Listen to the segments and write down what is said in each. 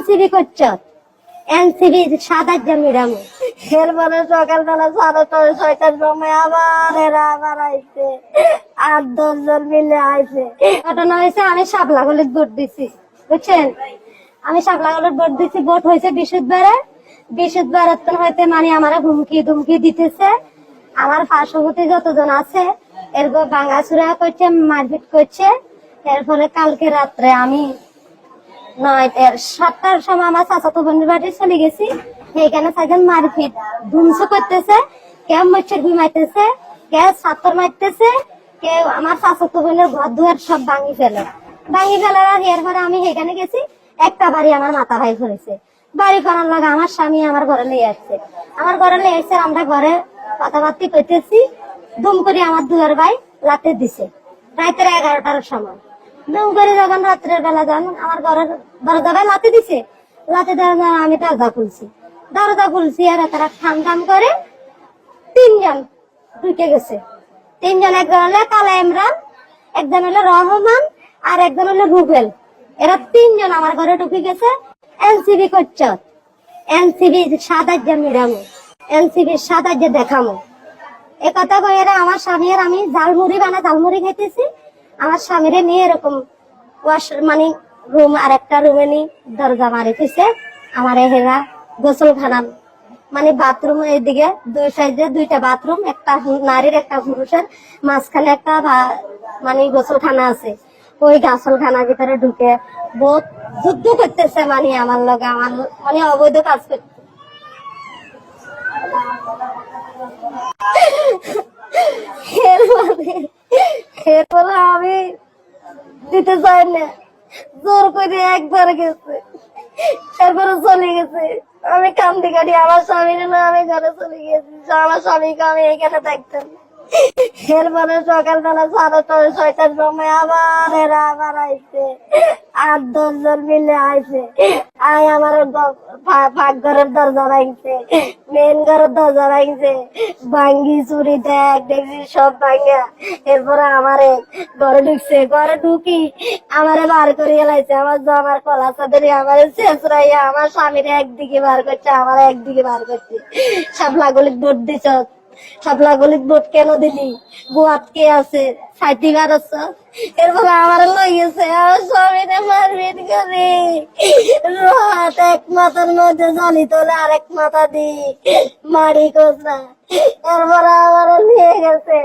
NCB করছ, NCB 7,000 Miram. এরপরে সকালবেলা 6:30-6টার সময় আবার এরা আবার আইছে, 8-10 জন মিলে আইছে। ঘটনা হয়েছে আমি শাপলাগলির ভোট দিছি, বুঝছেন? আমি শাপলাগলির ভোট দিছি। ভোট হয়েছে বৃহস্পতিবার হইতে মানে আমার হুমকি ধুমকি দিতেছে। আমার পার্শ্ববর্তী যতজন আছে এরপর ভাঙাচুরা করছে, মারপিট করছে। এরপরে কালকে রাত্রে আমি 7টার সময় আমার চাচাতো বোনের বাড়ি চলে গেছি। এখানে সাইজন মারপিট ধুমসু করতেছে, কেউ মচ্ছর ঘুমাইতেছে, কেউ ছাত্র মারতেছে, কেউ আমার চাচাতো বোনের ঘর দুয়ার সব ভাঙি ফেলার এরপরে আমি এখানে গেছি। একটা বাড়ি আমার মাথা ভাই করেছে। বাড়ি করার লাগে আমার স্বামী আমার ঘরে নিয়ে আসছে। আমরা ঘরে কথাবার্তি করতেছি, দুম করে আমার দুয়ার ভাই লাতে দিছে রাতের 11টার সময়। দুম করে যখন রাত্রের বেলা যান আমার ঘরের দরজা ভাই লাতে দিছে। লাতে দেওয়া আমি দরজা খুলছি আর তারা ঠাম করে 3 জন ঢুকে গেছে। 3 জন, একজন হলো কালা ইমরান, একজন হলো রহমান, আর একজন হলো রুবেল। এরা 3 জন আমার ঘরে ঢুকে গেছে। এনসিবি করছ, এনসিবি 7,000 মিরাম, এনসিবি 7,000 দেখামো। এ কথা কই এরা আমার স্বামী আর আমি ঝালমুড়ি খাইতেছি। আমার স্বামীরে নিয়ে এরকম মানে রুম আর একটা রুমে নিয়ে দরজা মারিতেছে। আমার হেরা গোসলখানা মানে বাথরুম, এদিকে 2 সাইডে 2টা বাথরুম, একটা নারীর একটা পুরুষের, মাঝখানে একটা মানে গোসলখানা আছে। ওই গোসলখানার ভিতরে ঢুকে বহুত যুদ্ধ করতেছে, মানে আমার লগে আমার মানে অবৈধ কাজ করতে। এরপরে আমি দিতে চাই না, জোর করে একবার গেছে, এরপরে চলে গেছে। আমি কান্দি কাটি আমার স্বামীর না, আমি ঘরে চলে গেছি। আমার স্বামীকে আমি এখানে থাকতাম। এরপরে সকালবেলা 6:30-6টার সময় আবার এরা আবার আইছে, 8-10 জন মিলে আইছে। আমার ফাঁক ঘরের দরজা ভাঙছে, মেন ঘরের দরজা ভাঙছে, ভাঙ্গি চুরি দেখছি সব ভাঙ্গা। এরপরে আমারে ঘরে ঢুকছে। ঘরে ঢুকি আমারে বার করিয়ে লাইছে। আমার কলা চাদরি আমার শেষরাইয়া আমার স্বামীর একদিকে বার করছে, আমার একদিকে বার করছে। শাপলাগলির ভোট দিছ, শাপলাগলির ভোট কেন দিলি? গোয়াত কে আছে? সাইটি বারছ। এরপরে আমার লই গেছে, আমার স্বামীরে মারপিট করে রাত এক মাথার মধ্যে জালি তোলে আরেক মাথা দি মারি কোসা। এরপরে আমার নিয়ে গেছে,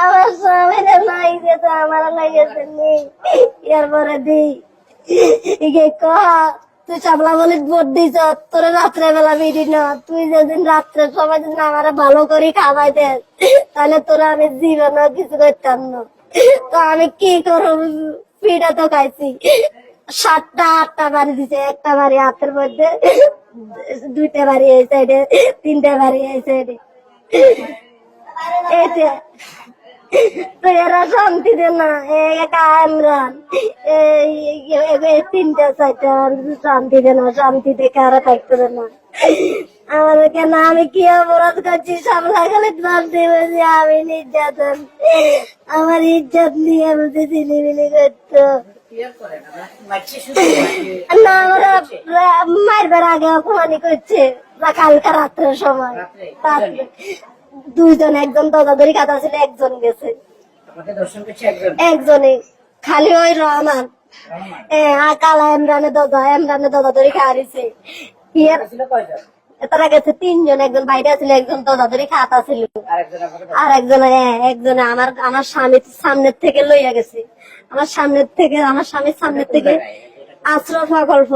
আমার স্বামীরে লাই গেছে, আমার লাই গেছে এরপরে দি কহা তুই শাপলাগলির ভোট দিছ, তোর রাত্রে বেলা বিড়ি না, তুই যেদিন রাত্রে সময় দিন আমার ভালো করে খাওয়াই দে, তাহলে তোরা আমি জীবনে কিছু করতাম না। তো আমি কি করব? পিঠা তো খাইছি। 7টা-8টা বাড়ি দিছে, একটা বাড়ি হাতের মধ্যে, 2টা বাড়ি এই সাইডে, 3টা বাড়ি এই সাইডে। এইটা তো এরা শান্তি দে না, ইমরান 3টা-4টা শান্তি দে না, শান্তি দেখে আর থাকতে দে না। আমার কেন আমি কি অপরাধ করছি? শাপলাগলির ভোট দিয়েছি আমি, নির্যাতন, আমার ইজ্জত নিয়ে বলতে চিলিমিলি করতো না। আমরা মারবার আগে অপমানি করছে কালকে রাত্রের সময়। 2 জন, একজন দরজাধরি কাটা ছিল, একজন গেছে, একজনই খালি ওই রহমান কালা ইমরানের দরজাধরি খাওয়াইছে। তারা গেছে 3 জন, একজন বাইরে ছিল, একজন দরজাধরি খাতা ছিল, আর একজন আমার স্বামীর সামনের থেকে লইয়া গেছে। আমার স্বামীর সামনের থেকে আশ্রয় প্রকল্প